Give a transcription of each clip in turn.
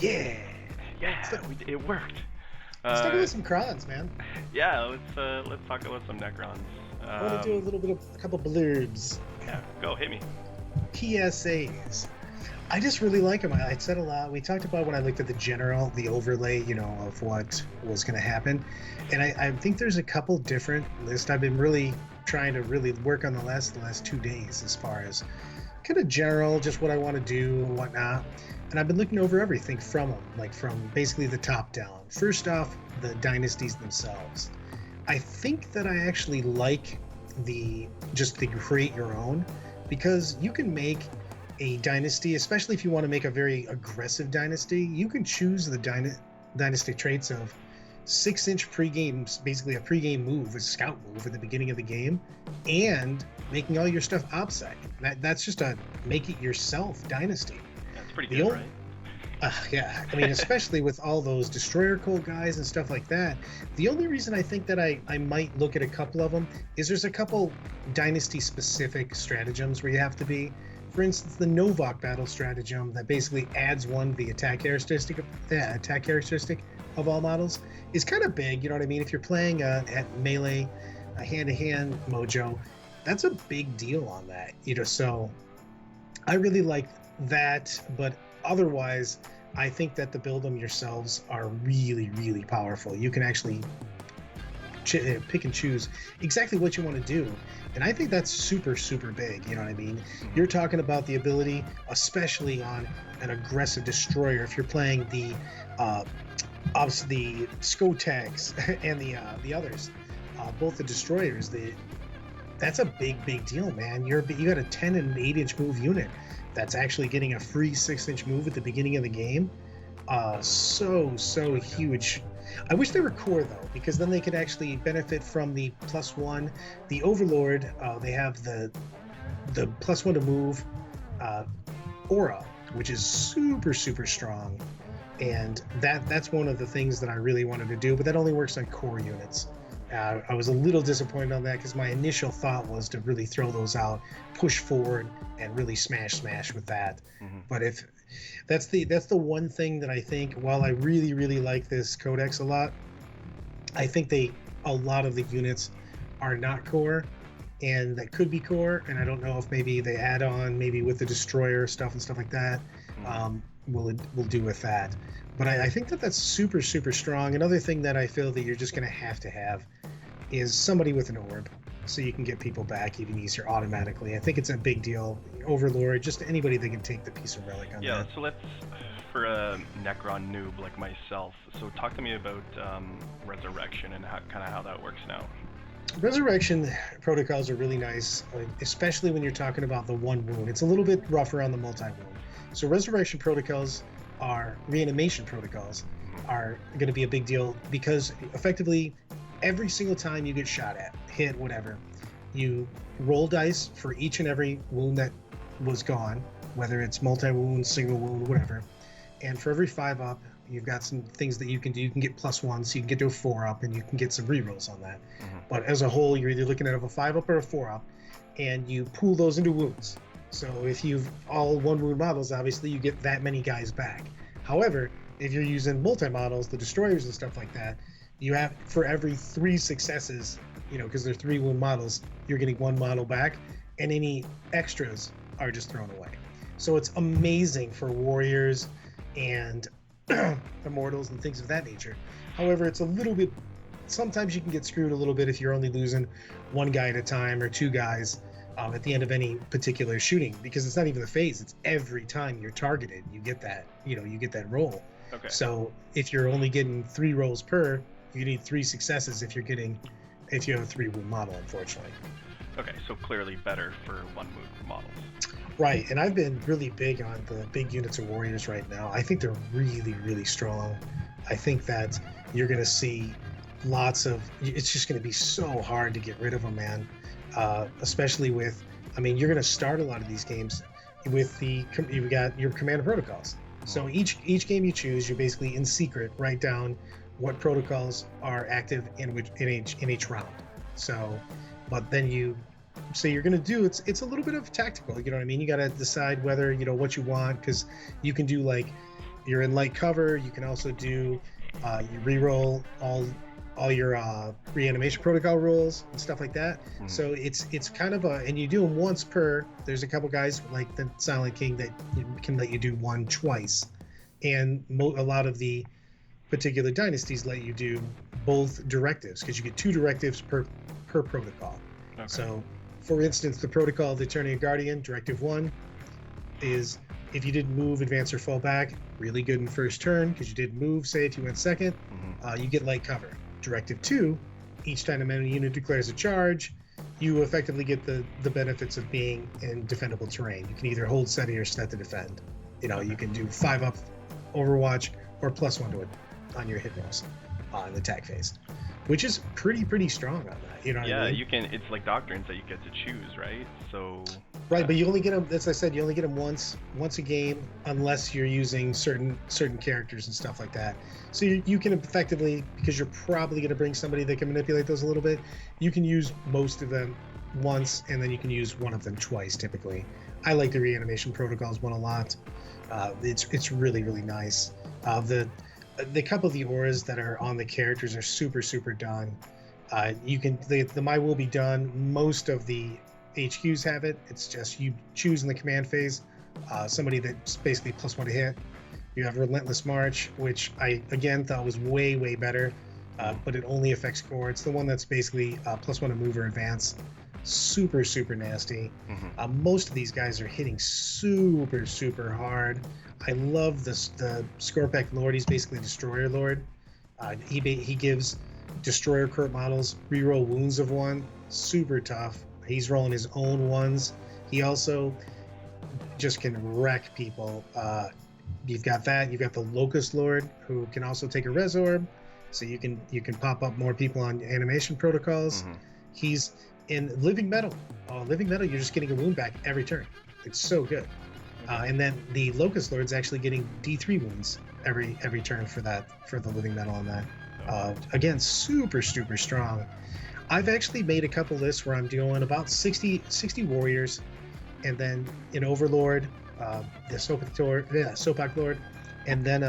Yeah. Yeah, it worked. Let's talk about some crons, man. Yeah, let's talk about some Necrons. I want to do a couple blurbs. Yeah, go hit me. PSAs. I just really like them. I said a lot. We talked about when I looked at the overlay, of what was going to happen. And I think there's a couple different lists. I've been really trying to really work on the last 2 days as far as kind of general, just what I want to do and whatnot. And I've been looking over everything from them, like from basically the top down. First off, the dynasties themselves. I think that I actually like the create your own, because you can make a dynasty, especially if you want to make a very aggressive dynasty. You can choose the dynastic traits of 6-inch pre-games, basically a pre-game move, a scout move at the beginning of the game, and making all your stuff OPSEC. That's just a make it yourself dynasty. That's pretty good, right? Yeah, I mean, especially with all those destroyer code guys and stuff like that. The only reason I think that I might look at a couple of them is there's a couple dynasty specific stratagems where you have to be. For instance, the Novak battle stratagem that basically adds the attack characteristic of all models is kind of big. You know what I mean? If you're playing at melee, a hand-to-hand mojo, that's a big deal on that. So I really like that, but otherwise, I think that the build them yourselves are really, really powerful. You can actually pick and choose exactly what you want to do. And I think that's super, super big. You know what I mean? You're talking about the ability, especially on an aggressive destroyer, if you're playing the obviously the Skotags and the others, both the destroyers. That's a big deal, man. You got a 10 and 8-inch move unit that's actually getting a free 6-inch move at the beginning of the game. So huge. I wish they were core though, because then they could actually benefit from the +1. The Overlord, they have the +1 to move aura, which is super, super strong. And that's one of the things that I really wanted to do, but that only works on core units. I was a little disappointed on that because my initial thought was to really throw those out, push forward, and really smash with that. Mm-hmm. But if that's the one thing that I think, while I really, really like this codex a lot, I think a lot of the units are not core, and that could be core. And I don't know if maybe they add on maybe with the destroyer stuff and stuff like that. We'll do with that. But I think that's super, super strong. Another thing that I feel that you're just going to have is somebody with an orb, so you can get people back even easier automatically. I think it's a big deal. Overlord, just anybody that can take the piece of relic on that. Yeah, so let's, for a Necron noob like myself, so talk to me about Resurrection and how that works now. Resurrection protocols are really nice, especially when you're talking about the one wound. It's a little bit rougher on the multi-wound. So Resurrection protocols reanimation protocols are going to be a big deal, because effectively every single time you get shot at, hit, whatever, you roll dice for each and every wound that was gone, whether it's multi-wound, single wound, whatever. And for every 5 up, you've got some things that you can do. You can get +1, so you can get to a 4 up, and you can get some rerolls on that. But as a whole, you're either looking at a 5 up or a 4 up, and you pool those into wounds. So if you've all 1 wound models, obviously you get that many guys back. However, if you're using multi-models, the destroyers and stuff like that, you have, for every 3 successes, because they're 3 wound models, you're getting 1 model back, and any extras are just thrown away. So it's amazing for warriors and immortals and things of that nature. However, it's a little bit, sometimes you can get screwed a little bit if you're only losing 1 guy at a time or 2 guys at the end of any particular shooting, because it's not even the phase, it's every time you're targeted you get that roll. Okay. So if you're only getting 3 rolls per, you need 3 successes if you have a 3 wound model, unfortunately. Okay, so clearly better for 1 wound models. Right, and I've been really big on the big units of warriors right now. I think they're really, really strong. I think that you're going to see it's just going to be so hard to get rid of them, man. Especially with, you're going to start a lot of these games with you've got your commander protocols. So each game you choose, you basically in secret write down what protocols are active in each round. So, but then you're going to do, it's a little bit of tactical, you know what I mean? You got to decide whether, what you want, because you can do like you're in light cover. You can also do you reroll all your reanimation protocol rules and stuff like that. So it's kind of and you do them once per. There's a couple guys like the Silent King that can let you do one twice, and a lot of the particular dynasties let you do both directives, because you get 2 directives per protocol. Okay. So, for instance, the protocol of the Eternian Guardian, Directive 1, is if you didn't move, advance, or fall back, really good in first turn, because you didn't move, say if you went second, you get light cover. Directive 2, each time an enemy unit declares a charge, you effectively get the benefits of being in defendable terrain. You can either hold steady or set to defend. You can do 5 up Overwatch or +1 to it on your hit rolls in the attack phase, which is pretty strong on that. You know what I mean? You can. It's like doctrines that you get to choose, right? So. Right, but you only get them. As I said, you only get them once a game, unless you're using certain characters and stuff like that. So you can effectively, because you're probably going to bring somebody that can manipulate those a little bit, you can use most of them once, and then you can use one of them twice. Typically, I like the reanimation protocols one a lot. It's really nice. The couple of the auras that are on the characters are super done. You can the My Will Be Done. Most of the HQs have it. It's just you choose in the command phase somebody that's basically +1 to hit. You have Relentless March, which I again thought was way better, but it only affects core. It's the one that's basically +1 to move or advance. Super nasty. Most of these guys are hitting super hard. I love the Scorpec Lord. He's basically a Destroyer Lord. He gives Destroyer Kurt models reroll wounds of 1. Super tough. He's rolling his own ones. He also just can wreck people. You've got that. You've got the Locust Lord, who can also take a Res Orb, so you can pop up more people on animation protocols. He's in Living Metal. Living Metal, you're just getting a wound back every turn. It's so good. And then the Locust Lord's actually getting D3 wounds every turn for the Living Metal on that. Again, super strong. I've actually made a couple lists where I'm doing about 60 warriors, and then an Overlord, the Sopak Lord, and then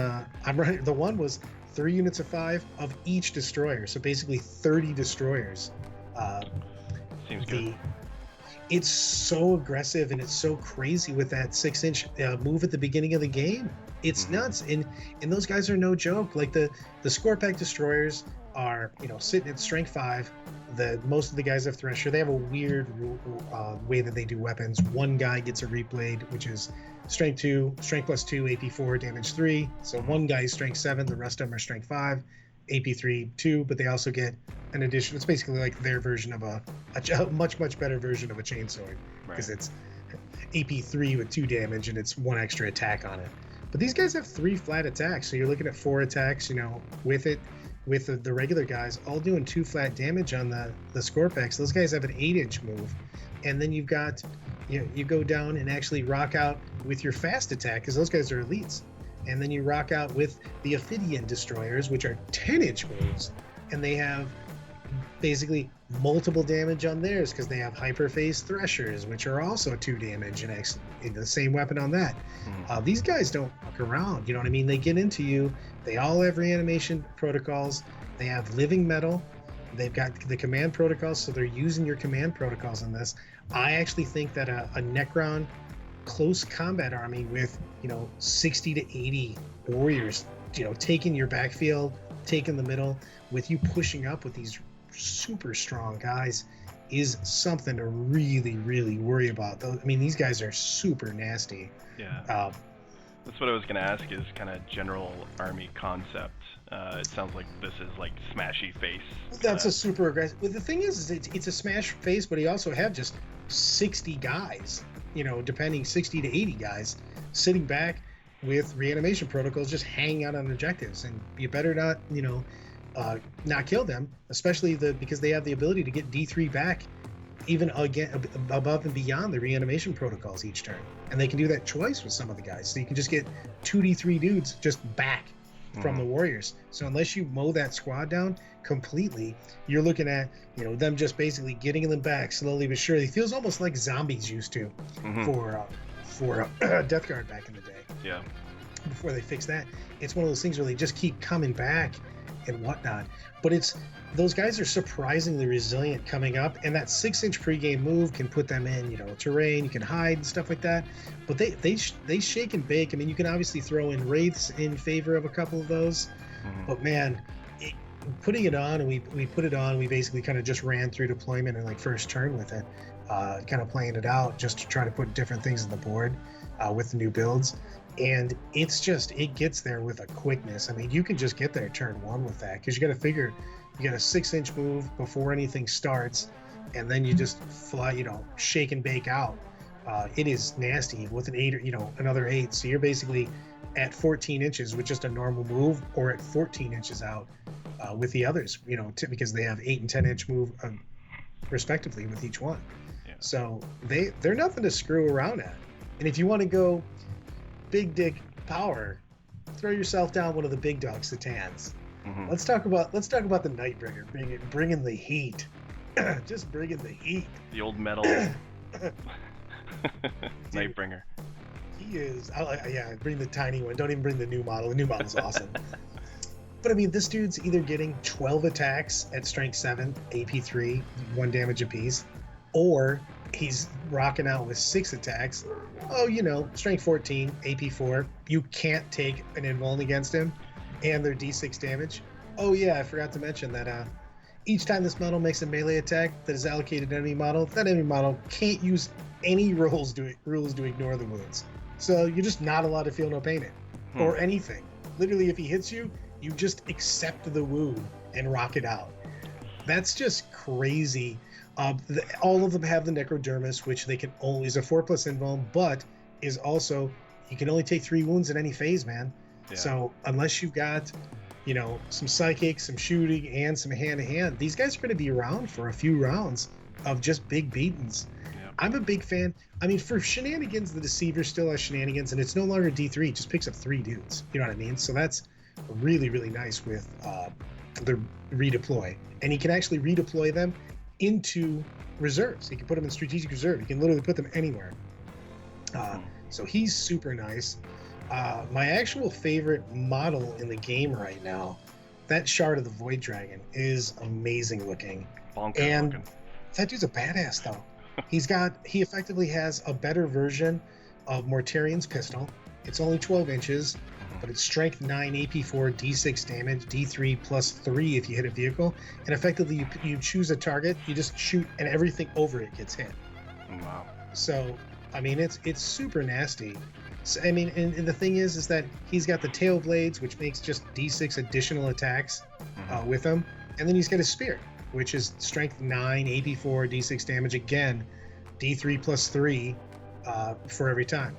I'm running. The one was 3 units of 5 of each destroyer, so basically 30 destroyers. Seems good. It's so aggressive and it's so crazy with that 6-inch move at the beginning of the game. It's nuts, and those guys are no joke. Like the Scorpec destroyers are sitting at strength 5. Most of the guys have Thresher. They have a weird way that they do weapons. One guy gets a Reblade, which is strength 2, strength +2, AP 4, damage 3. So one guy is strength 7, the rest of them are strength 5, AP 3, 2, but they also get an addition. It's basically like their version of a much better version of a chainsword, because it's AP 3 with 2 damage and it's 1 extra attack on it. But these guys have 3 flat attacks, so you're looking at 4 attacks, with it. With the regular guys, all doing 2 flat damage on the Scorpex. Those guys have an 8-inch move, and then you've got you go down and actually rock out with your fast attack, because those guys are elites, and then you rock out with the Ophidian destroyers, which are 10-inch moves, and they have basically multiple damage on theirs because they have Hyperphase Threshers, which are also 2 damage and the same weapon on that. These guys don't fuck around, you know what I mean? They get into you. They all have reanimation protocols. They have Living Metal. They've got the command protocols, so they're using your command protocols in this. I actually think that a Necron close combat army with 60 to 80 warriors, taking your backfield, taking the middle, with you pushing up with these super strong guys, is something to really worry about. I mean, these guys are super nasty. Yeah. That's what I was going to ask, is kind of general army concept. It sounds like this is like smashy face. That's a super aggressive. Well, the thing is it's a smash face, but you also have just 60 guys, depending 60 to 80 guys sitting back with reanimation protocols, just hanging out on objectives, and you better not, not kill them, especially because they have the ability to get D3 back, even again above and beyond the reanimation protocols each turn, and they can do that twice with some of the guys. So you can just get 2D3 dudes just back from the warriors. So unless you mow that squad down completely, you're looking at them just basically getting them back slowly but surely. It feels almost like zombies used to for Death Guard back in the day. Yeah. before they fix that. It's one of those things where they just keep coming back and whatnot. But it's those guys are surprisingly resilient coming up, and that 6-inch pregame move can put them in, terrain. You can hide and stuff like that. But they shake and bake. I mean, you can obviously throw in wraiths in favor of a couple of those, but man, putting it on, and we put it on. We basically kind of just ran through deployment in like first turn with it, kind of playing it out just to try to put different things on the board with the new builds. And it gets there with a quickness. I mean, you can just get there turn one with that, because you got to figure you got a 6-inch move before anything starts, and then you just fly, shake and bake out. It is nasty with an 8 or another 8. So you're basically at 14 inches with just a normal move, or at 14 inches out with the others, because they have 8 and 10-inch move respectively with each one. Yeah. So they're nothing to screw around at. And if you want to go big dick power, throw yourself down one of the big dog Satans. Let's talk about the Nightbringer, bringing the heat. Just bringing the heat. The old metal Nightbringer. He is. Bring the tiny one. Don't even bring the new model. The new model's awesome. But I mean, this dude's either getting 12 attacks at strength 7, AP 3, 1 damage apiece, or he's rocking out with 6 attacks. Strength 14, AP 4. You can't take an invuln against him, and they're D6 damage. Oh yeah, I forgot to mention that each time this model makes a melee attack that is allocated to enemy model, that enemy model can't use any rules to ignore the wounds. So you're just not allowed to feel no pain or anything. Literally, if he hits you, you just accept the wound and rock it out. That's just crazy. All of them have the Necrodermis, which they can only is a 4+ invuln, but is also you can only take 3 wounds in any phase, man. Yeah. So unless you've got, some psychic, some shooting, and some hand-to-hand, these guys are going to be around for a few rounds of just big beatings. Yeah. I'm a big fan. I mean, for shenanigans, the Deceiver still has shenanigans, and it's no longer D3. It just picks up 3 dudes. You know what I mean? So that's really, really nice with the redeploy. And he can actually redeploy them into reserves. He can put them in strategic reserve. He can literally put them anywhere. So he's super nice. My actual favorite model in the game right now, that Shard of the Void Dragon, is amazing looking. And that dude's a badass though. He effectively has a better version of Mortarian's pistol. It's only 12 inches, but it's strength 9, AP 4, D6 damage, D3 plus 3 if you hit a vehicle. And effectively you choose a target, you just shoot, and everything over it gets hit. Wow. So, I mean, it's super nasty. So, I mean, and the thing is that he's got the tail blades, which makes just D6 additional attacks with him. And then he's got his spear, which is strength 9, AP 4, D6 damage, again, D3 plus 3 for every time.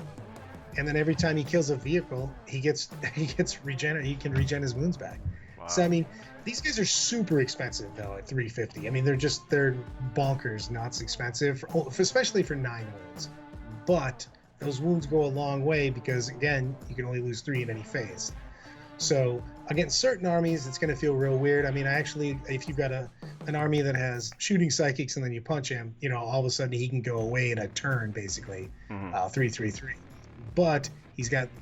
And then every time he kills a vehicle, he can regen his wounds back. Wow. So I mean, these guys are super expensive though at 350. I mean, they're bonkers nuts expensive, especially for 9 wounds. But those wounds go a long way because again, you can only lose 3 in any phase. So against certain armies, it's going to feel real weird. I mean, if you've got an army that has shooting psychics and then you punch him, all of a sudden he can go away in a turn, basically, 3/3/3. But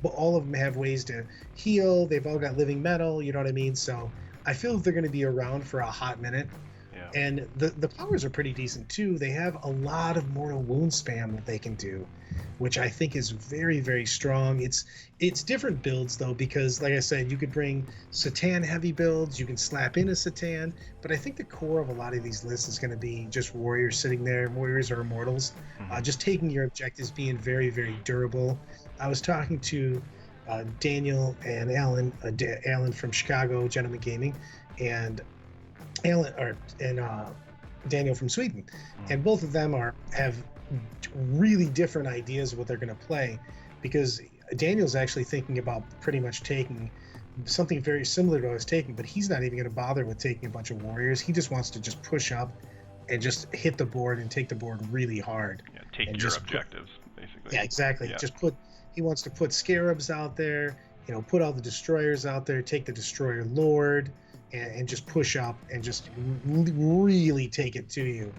all of them have ways to heal. They've all got living metal, you know what I mean? So I feel they're going to be around for a hot minute. Yeah. And the powers are pretty decent too. They have a lot of mortal wound spam that they can do, which I think is very, very strong. It's different builds though, because like I said, you could bring Satan heavy builds, you can slap in a Satan, but I think the core of a lot of these lists is going to be just warriors sitting there, warriors or immortals, just taking your objectives, being very, very durable. I was talking to Daniel and Alan from Chicago, Gentleman Gaming, and Daniel from Sweden, and both of them have really different ideas of what they're going to play, because Daniel's actually thinking about pretty much taking something very similar to what I was taking, but he's not even going to bother with taking a bunch of warriors. He just wants to just push up and just hit the board and take the board really hard. Yeah, take your objectives, basically. Yeah, exactly. Yeah. He wants to put scarabs out there, put all the destroyers out there, take the destroyer lord, and just push up and just really take it to you.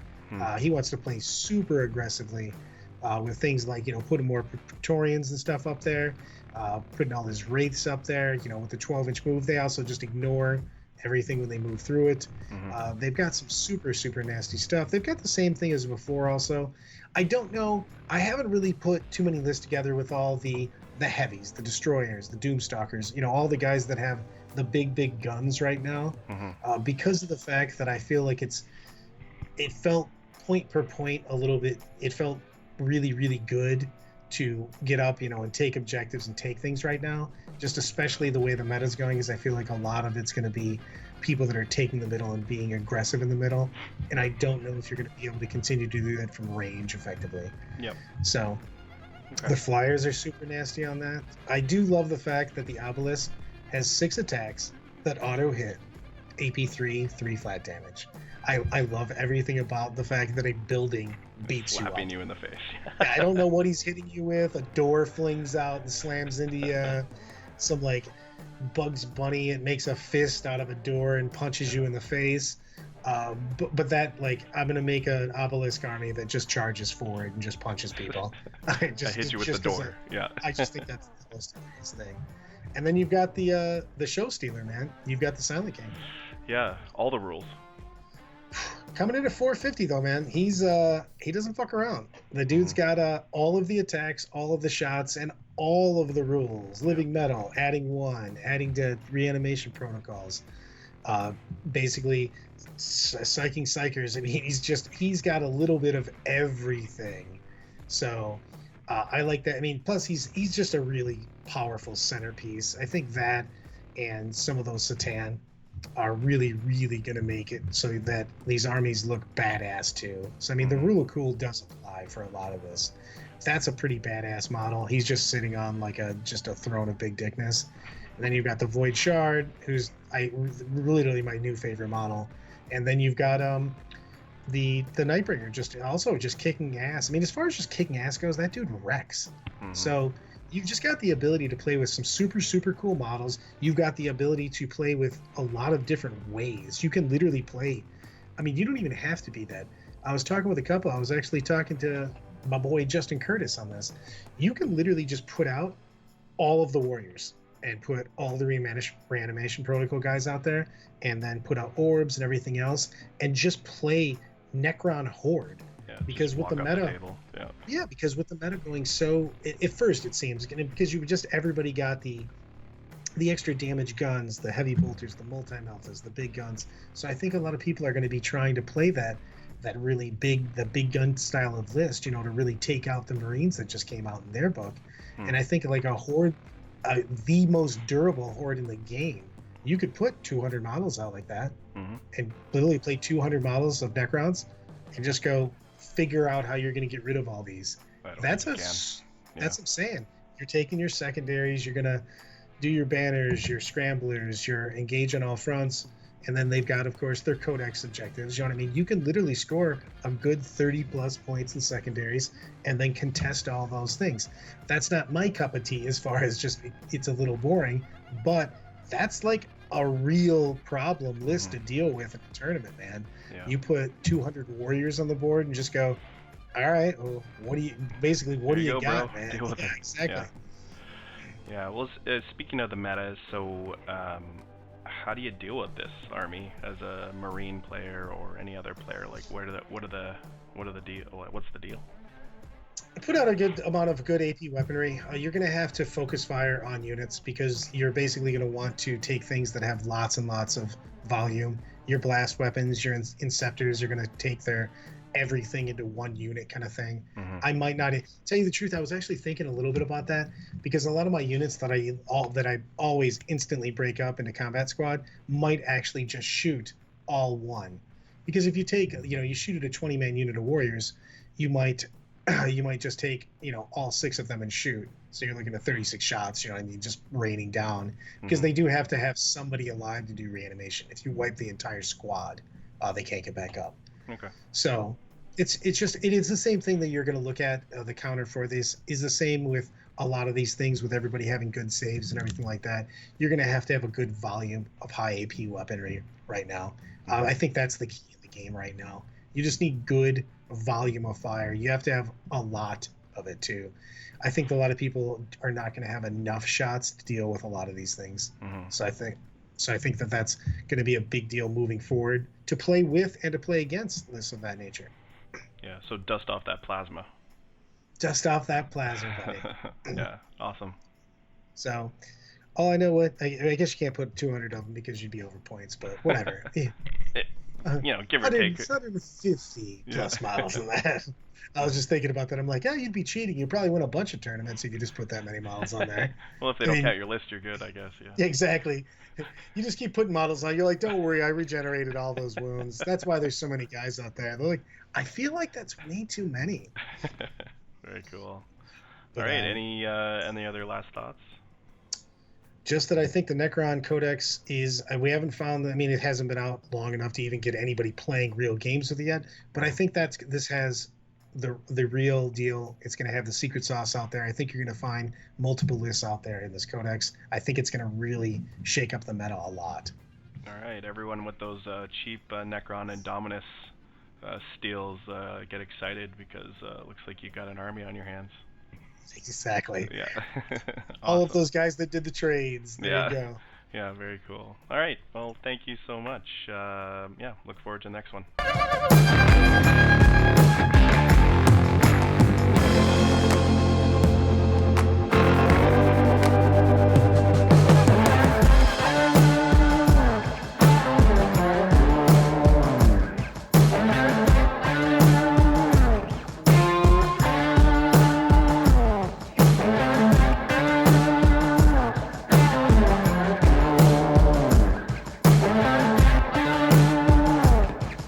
He wants to play super aggressively. with things like, putting more Praetorians and stuff up there, putting all his Wraiths up there, with the 12-inch move. They also just ignore everything when they move through it. They've got some super, super nasty stuff. They've got the same thing as before also. I don't know. I haven't really put too many lists together with all the heavies, the destroyers, the doomstalkers, all the guys that have the big guns right now, because of the fact that I feel like it felt point per point a little bit. It felt really, really good to get up, and take objectives and take things right now. Just especially the way the meta's going, is I feel like a lot of it's going to be people that are taking the middle and being aggressive in the middle. And I don't know if you're going to be able to continue to do that from range effectively. Yep. So the flyers are super nasty on that. I do love the fact that the obelisk has 6 attacks that auto hit, AP3, 3 flat damage. I love everything about the fact that a building beats you up. Slapping you in the face. I don't know what he's hitting you with. A door flings out and slams into you. Some like Bugs Bunny, it makes a fist out of a door and punches you in the face. But that, like, I'm gonna make an obelisk army that just charges forward and just punches people. I hit you with the door. I just think that's the most hilarious thing. And then you've got the show stealer, man. You've got the Silent King. Yeah, all the rules. Coming in at 450 though, man. He doesn't fuck around. The dude's got all of the attacks, all of the shots, and all of the rules. Living metal, adding 1, adding to reanimation protocols. Basically psyching psychers. I mean, he's got a little bit of everything. So I like that. I mean, plus he's just a really powerful centerpiece. I think that and some of those Satan are really, really going to make it so that these armies look badass too. So, I mean, the rule of cool does apply for a lot of this. That's a pretty badass model. He's just sitting on like just a throne of big dickness. And then you've got the Void Shard, who's really my new favorite model. And then you've got the Nightbringer, just kicking ass. I mean, as far as just kicking ass goes, that dude wrecks. So you've just got the ability to play with some super, super cool models. You've got the ability to play with a lot of different ways. You can literally play. I mean, you don't even have to be that. I was talking with a couple. I was actually talking to my boy Justin Curtis on this. You can literally just put out all of the warriors and put all the reanimation protocol guys out there, and then put out orbs and everything else, and just play Necron Horde. Because with the meta, because with the meta going so, at first it seems, because you just everybody got the extra damage guns, the heavy bolters, the multi-meltas, the big guns. So I think a lot of people are going to be trying to play that really big gun style of list, to really take out the Marines that just came out in their book. And I think like a Horde, the most durable Horde in the game, you could put 200 models out like that, and literally play 200 models of Necrons, and just go figure out how you're going to get rid of all these. That's what I'm saying. You're taking your secondaries, you're going to do your banners, your scramblers, your engage on all fronts, and then they've got, of course, their codex objectives. You know what I mean? You can literally score a good 30 plus points in secondaries and then contest all those things. That's not my cup of tea, as far as just it's a little boring, but that's like a real problem list to deal with in a tournament, man. You put 200 warriors on the board and just go, all right, well, what do you got, bro. man? Deal with it. Exactly. Yeah. Well, speaking of the meta, so how do you deal with this army as a Marine player or any other player? Like, what's the deal? Put out a good amount of good AP weaponry. You're going to have to focus fire on units, because you're basically going to want to take things that have lots and lots of volume. Your blast weapons, your inceptors are going to take their everything into one unit kind of thing. I might not tell you the truth. I was actually thinking a little bit about that, because a lot of my units that I always instantly break up into combat squad might actually just shoot all one. Because if you take, you shoot at a 20-man unit of warriors, you might just take, all 6 of them and shoot. So you're looking at 36 shots, just raining down, because they do have to have somebody alive to do reanimation. If you wipe the entire squad, they can't get back up. Okay. So it is the same thing that you're going to look at. The counter for this is the same with a lot of these things, with everybody having good saves and everything like that. You're going to have a good volume of high AP weaponry right now. I think that's the key in the game right now. You just need good volume of fire. You have to have a lot of it too. I think a lot of people are not going to have enough shots to deal with a lot of these things. Mm-hmm. So I think that that's going to be a big deal moving forward to play with and to play against lists of that nature. Yeah. So dust off that plasma. Dust off that plasma, buddy. Yeah. Awesome. So, all I know, I guess you can't put 200 of them because you'd be over points, but whatever. You know, give or take. 150 plus models than that. I was just thinking about that. I'm like, yeah, you'd be cheating. You'd probably win a bunch of tournaments if you just put that many models on there. Well, if they don't count your list, you're good, I guess. Yeah, exactly. You just keep putting models on. You're like, don't worry, I regenerated all those wounds. That's why there's so many guys out there. They're like, I feel like that's way too many. Very cool. But, all right. Any other last thoughts? Just that I think the Necron Codex is, we haven't found, I mean, it hasn't been out long enough to even get anybody playing real games with it yet, but I think this has the real deal. It's going to have the secret sauce out there. I think you're going to find multiple lists out there in this Codex. I think it's going to really shake up the meta a lot. All right, everyone with those cheap Necron and Dominus steals, get excited because it looks like you got an army on your hands. Exactly. Yeah. Awesome. All of those guys that did the trades. There you go. Yeah, very cool. All right. Well, thank you so much. Yeah, look forward to the next one.